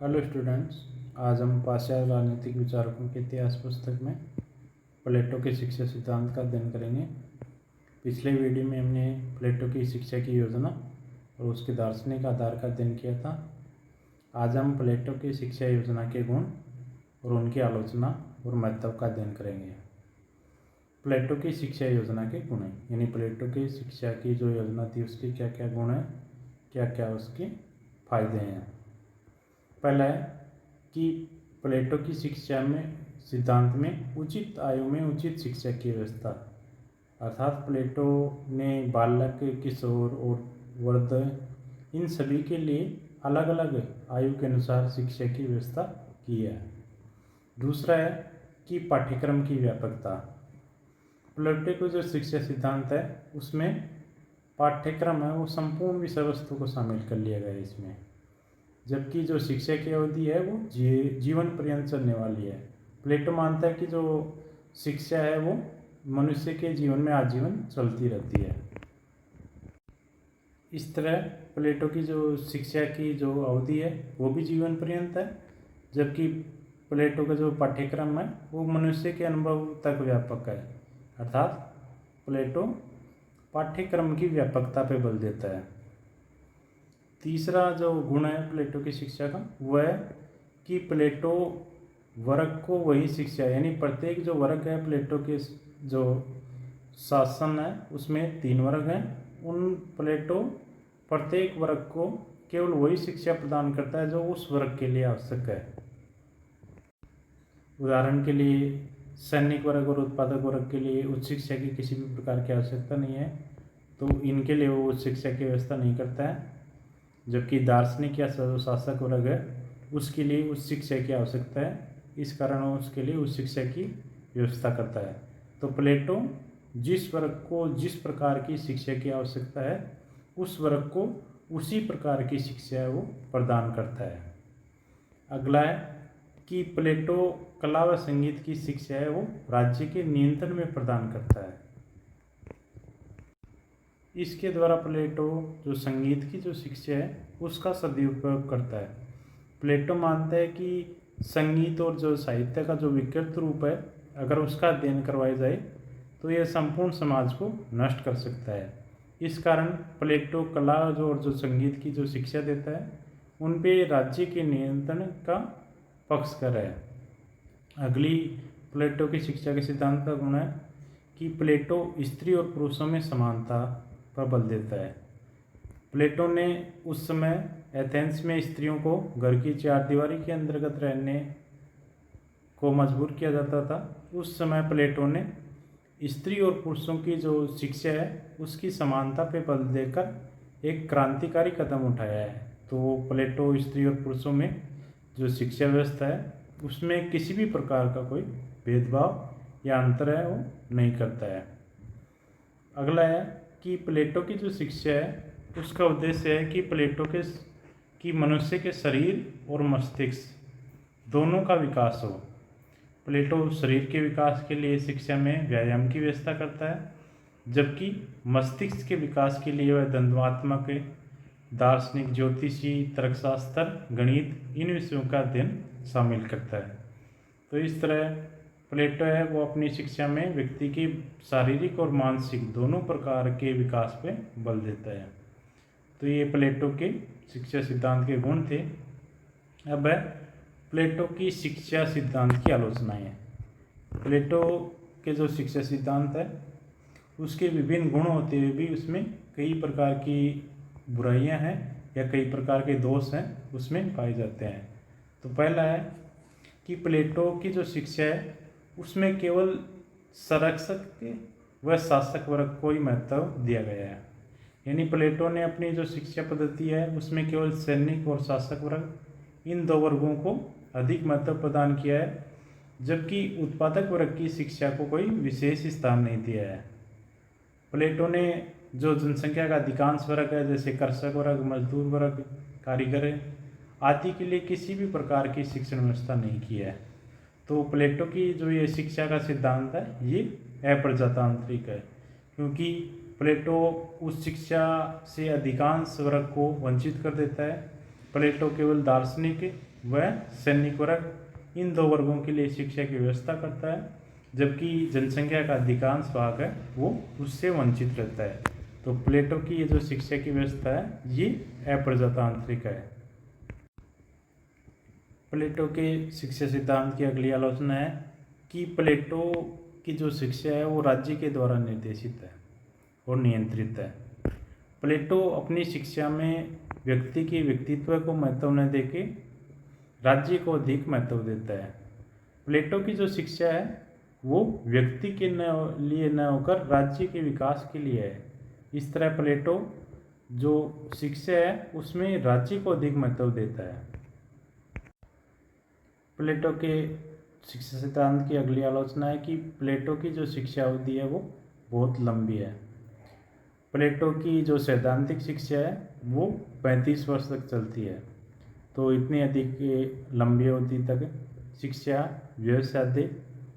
Hello students, आज हम पाश्चात्य राजनीतिक विचारकों के इतिहास पुस्तक में प्लेटो के शिक्षा सिद्धांत का अध्ययन करेंगे। पिछले वीडियो में हमने प्लेटो की शिक्षा की योजना और उसके दार्शनिक आधार का अध्ययन किया था। आज हम प्लेटो की शिक्षा योजना के गुण और उनकी आलोचना और महत्व का अध्ययन करेंगे। प्लेटो की शिक्षा योजना के गुण हैं, यानी प्लेटो की शिक्षा की जो योजना थी उसके क्या क्या गुण हैं, क्या क्या उसके फायदे हैं। पहला है कि प्लेटो की शिक्षा में सिद्धांत में उचित आयु में उचित शिक्षा की व्यवस्था, अर्थात प्लेटो ने बालक, किशोर और वृद्ध इन सभी के लिए अलग अलग आयु के अनुसार शिक्षा की व्यवस्था की है। दूसरा है कि पाठ्यक्रम की व्यापकता। प्लेटो का जो शिक्षा सिद्धांत है उसमें पाठ्यक्रम है वो संपूर्ण विषय वस्तु को शामिल कर लिया गया है इसमें, जबकि जो शिक्षा की अवधि है वो जीवन पर्यंत चलने वाली है। प्लेटो मानता है कि जो शिक्षा है वो मनुष्य के जीवन में आजीवन चलती रहती है। इस तरह प्लेटो की जो शिक्षा की जो अवधि है वो भी जीवन पर्यंत है, जबकि प्लेटो का जो पाठ्यक्रम है वो मनुष्य के अनुभव तक व्यापक है, अर्थात प्लेटो पाठ्यक्रम की व्यापकता पर बल देता है। तीसरा जो गुण है प्लेटो की शिक्षा का वह है कि प्लेटो वर्ग को वही शिक्षा, यानी प्रत्येक जो वर्ग है प्लेटो के जो शासन है उसमें 3 वर्ग हैं, उन प्लेटो प्रत्येक वर्ग को केवल वही शिक्षा प्रदान करता है जो उस वर्ग के लिए आवश्यक है। उदाहरण के लिए सैनिक वर्ग और उत्पादक वर्ग के लिए उच्च शिक्षा की किसी भी प्रकार की आवश्यकता नहीं है, तो इनके लिए वो उच्च शिक्षा की व्यवस्था नहीं करता है, जबकि दार्शनिक या शासक वर्ग है उसके लिए उस शिक्षा की आवश्यकता है, इस कारण वो उसके लिए उस शिक्षा की व्यवस्था करता है। तो प्लेटो जिस वर्ग को जिस प्रकार की शिक्षा की आवश्यकता है उस वर्ग को उसी प्रकार की शिक्षा वो प्रदान करता है। अगला है कि प्लेटो कला व संगीत की शिक्षा है वो राज्य के नियंत्रण में प्रदान करता है। इसके द्वारा प्लेटो जो संगीत की जो शिक्षा है उसका सदुपयोग करता है। प्लेटो मानता है कि संगीत और जो साहित्य का जो विकृत रूप है अगर उसका अध्ययन करवाया जाए तो यह संपूर्ण समाज को नष्ट कर सकता है। इस कारण प्लेटो कला और जो संगीत की जो शिक्षा देता है उन पे राज्य के नियंत्रण का पक्षकर है। अगली प्लेटो की शिक्षा के सिद्धांत का गुण है कि प्लेटो स्त्री और पुरुषों में समानता पर बल देता है। प्लेटो ने उस समय एथेंस में स्त्रियों को घर की 4 दीवारी के अंतर्गत रहने को मजबूर किया जाता था। उस समय प्लेटो ने स्त्री और पुरुषों की जो शिक्षा है उसकी समानता पे बल देकर एक क्रांतिकारी कदम उठाया है। तो प्लेटो स्त्री और पुरुषों में जो शिक्षा व्यवस्था है उसमें किसी भी प्रकार का कोई भेदभाव या अंतर है वो नहीं करता है। अगला है कि प्लेटो की जो शिक्षा है उसका उद्देश्य है कि प्लेटो की मनुष्य के शरीर और मस्तिष्क दोनों का विकास हो। प्लेटो शरीर के विकास के लिए शिक्षा में व्यायाम की व्यवस्था करता है, जबकि मस्तिष्क के विकास के लिए वह द्वंद्वात्मक, दार्शनिक, ज्योतिषी, तर्कशास्त्र, गणित इन विषयों का अध्ययन शामिल करता है। तो इस तरह प्लेटो है वो अपनी शिक्षा में व्यक्ति की शारीरिक और मानसिक दोनों प्रकार के विकास पे बल देता है। तो ये प्लेटो के शिक्षा सिद्धांत के गुण थे। अब है प्लेटो की शिक्षा सिद्धांत की आलोचना है। प्लेटो के जो शिक्षा सिद्धांत है उसके विभिन्न गुण होते हुए भी उसमें कई प्रकार की बुराइयां हैं या कई प्रकार के दोष हैं उसमें पाए जाते हैं। तो पहला है कि प्लेटो की जो शिक्षा है उसमें केवल संरक्षक व शासक वर्ग को ही महत्व दिया गया है, यानी प्लेटो ने अपनी जो शिक्षा पद्धति है उसमें केवल सैनिक और शासक वर्ग इन 2 वर्गों को अधिक महत्व प्रदान किया है, जबकि उत्पादक वर्ग की शिक्षा को कोई विशेष स्थान नहीं दिया है। प्लेटो ने जो जनसंख्या का अधिकांश वर्ग है जैसे कृषक वर्ग, मजदूर वर्ग, कारीगर आदि के लिए किसी भी प्रकार की शिक्षण व्यवस्था नहीं की है। तो प्लेटो की जो ये शिक्षा का सिद्धांत है ये अप्रजातांत्रिक है, क्योंकि प्लेटो उस शिक्षा से अधिकांश वर्ग को वंचित कर देता है। प्लेटो केवल दार्शनिक वह सैनिक वर्ग, इन दो वर्गों के लिए शिक्षा की व्यवस्था करता है, जबकि जनसंख्या का अधिकांश भाग है वो उससे वंचित रहता है। तो प्लेटो की ये जो शिक्षा की व्यवस्था है ये अप्रजातांत्रिक है। प्लेटो के शिक्षा सिद्धांत की अगली आलोचना है कि प्लेटो की जो शिक्षा है वो राज्य के द्वारा निर्देशित है और नियंत्रित है। प्लेटो अपनी शिक्षा में व्यक्ति के व्यक्तित्व को महत्व न देके राज्य को अधिक महत्व देता है। प्लेटो की जो शिक्षा है वो व्यक्ति के लिए न होकर राज्य के विकास के लिए है। इस तरह प्लेटो जो शिक्षा है उसमें राज्य को अधिक महत्व देता है। प्लेटो के शिक्षा सिद्धांत की अगली आलोचना है कि प्लेटो की जो शिक्षा अवधि है वो बहुत लंबी है। प्लेटो की जो सैद्धांतिक शिक्षा है वो 35 वर्ष तक चलती है। तो इतनी अधिक लंबी अवधि तक शिक्षा व्यवसाय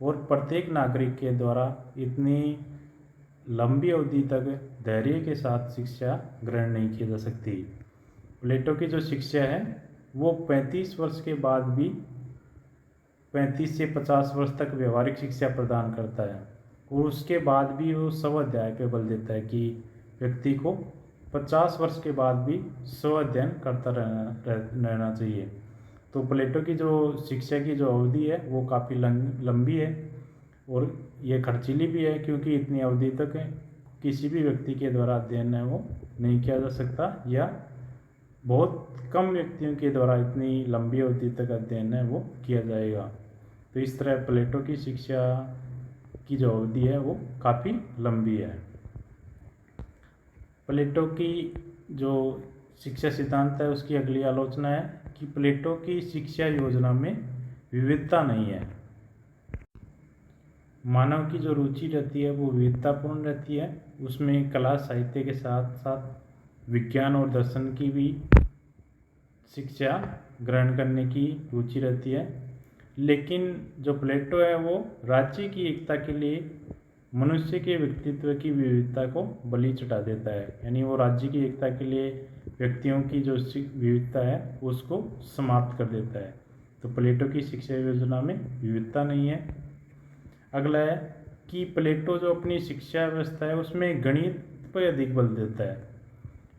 और प्रत्येक नागरिक के द्वारा इतनी लंबी अवधि तक धैर्य के साथ शिक्षा ग्रहण नहीं की जा सकती। प्लेटो की जो शिक्षा है वो 35 वर्ष के बाद भी 35 से 50 वर्ष तक व्यवहारिक शिक्षा प्रदान करता है और उसके बाद भी वो स्वाध्याय पे बल देता है कि व्यक्ति को 50 वर्ष के बाद भी स्वाध्ययन करता रहना चाहिए। तो प्लेटो की जो शिक्षा की जो अवधि है वो काफ़ी लंबी है और ये खर्चीली भी है, क्योंकि इतनी अवधि तक किसी भी व्यक्ति के द्वारा अध्ययन है वो नहीं किया जा सकता, या बहुत कम व्यक्तियों के द्वारा इतनी लंबी अवधि तक अध्ययन है वो किया जाएगा। तो इस तरह प्लेटो की शिक्षा की जो अवधि है वो काफ़ी लंबी है। प्लेटो की जो शिक्षा सिद्धांत है उसकी अगली आलोचना है कि प्लेटो की शिक्षा योजना में विविधता नहीं है। मानव की जो रुचि रहती है वो विविधतापूर्ण रहती है, उसमें कला साहित्य के साथ साथ विज्ञान और दर्शन की भी शिक्षा ग्रहण करने की रुचि रहती है। लेकिन जो प्लेटो है वो राज्य की एकता के लिए मनुष्य के व्यक्तित्व की विविधता को बलि चढ़ा देता है, यानी वो राज्य की एकता के लिए व्यक्तियों की जो विविधता है उसको समाप्त कर देता है। तो प्लेटो की शिक्षा योजना में विविधता नहीं है। अगला है कि प्लेटो जो अपनी शिक्षा व्यवस्था है उसमें गणित पर अधिक बल देता है।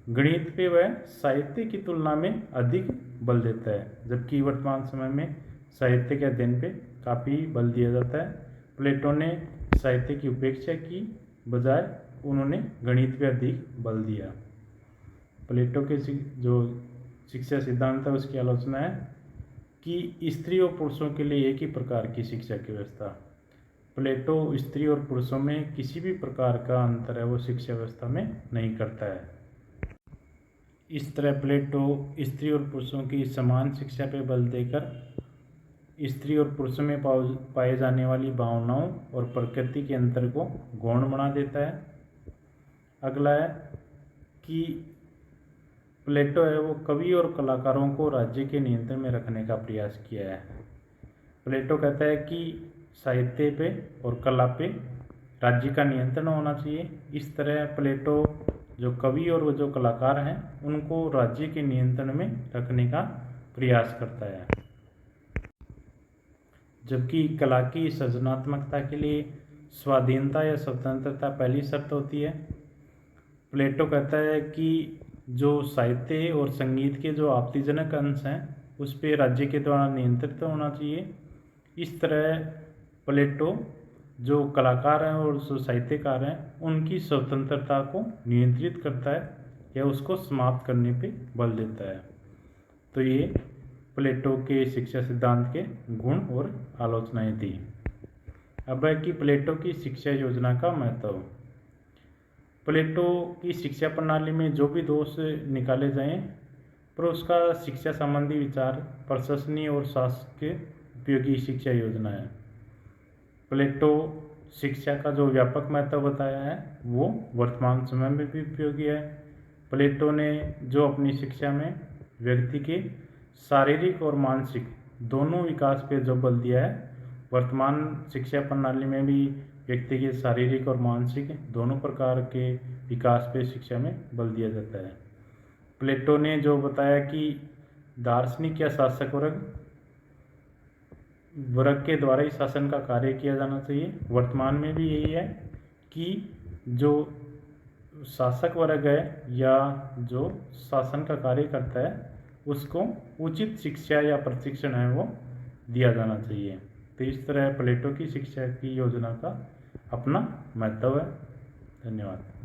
गणित पे वह साहित्य की तुलना में अधिक बल देता है, जबकि वर्तमान समय में साहित्य के अध्ययन पे काफ़ी बल दिया जाता है। प्लेटो ने साहित्य की उपेक्षा की बजाय उन्होंने गणित पे अधिक बल दिया। प्लेटो के जो शिक्षा सिद्धांत है उसकी आलोचना है कि स्त्री और पुरुषों के लिए एक ही प्रकार की शिक्षा की व्यवस्था। प्लेटो स्त्री और पुरुषों में किसी भी प्रकार का अंतर है वो शिक्षा व्यवस्था में नहीं करता है। इस तरह प्लेटो स्त्री और पुरुषों की समान शिक्षा पर बल देकर स्त्री और पुरुषों में पाए जाने वाली भावनाओं और प्रकृति के अंतर को गौण बना देता है। अगला है कि प्लेटो है वो कवि और कलाकारों को राज्य के नियंत्रण में रखने का प्रयास किया है। प्लेटो कहता है कि साहित्य पे और कला पे राज्य का नियंत्रण होना चाहिए। इस तरह प्लेटो जो कवि और वो जो कलाकार हैं उनको राज्य के नियंत्रण में रखने का प्रयास करता है, जबकि कला की सृजनात्मकता के लिए स्वाधीनता या स्वतंत्रता पहली शर्त होती है। प्लेटो कहता है कि जो साहित्य और संगीत के जो आपत्तिजनक अंश हैं उस पर राज्य के द्वारा नियंत्रित होना चाहिए। इस तरह प्लेटो जो कलाकार हैं और जो साहित्यकार हैं उनकी स्वतंत्रता को नियंत्रित करता है या उसको समाप्त करने पे बल देता है। तो ये प्लेटो के शिक्षा सिद्धांत के गुण और आलोचनाएं थी। अब है कि प्लेटो की शिक्षा योजना का महत्व। प्लेटो की शिक्षा प्रणाली में जो भी दोष निकाले जाएं पर उसका शिक्षा संबंधी विचार प्रशंसनीय और शासकीय उपयोगी शिक्षा योजना है। प्लेटो शिक्षा का जो व्यापक महत्व बताया है वो वर्तमान समय में भी उपयोगी है। प्लेटो ने जो अपनी शिक्षा में व्यक्ति के शारीरिक और मानसिक दोनों विकास पे जो बल दिया है, वर्तमान शिक्षा प्रणाली में भी व्यक्ति के शारीरिक और मानसिक दोनों प्रकार के विकास पे शिक्षा में बल दिया जाता है। प्लेटो ने जो बताया कि दार्शनिक या शासक वर्ग के द्वारा ही शासन का कार्य किया जाना चाहिए। वर्तमान में भी यही है कि जो शासक वर्ग है या जो शासन का कार्य करता है उसको उचित शिक्षा या प्रशिक्षण है वो दिया जाना चाहिए। तो इस तरह प्लेटो की शिक्षा की योजना का अपना महत्व है। धन्यवाद।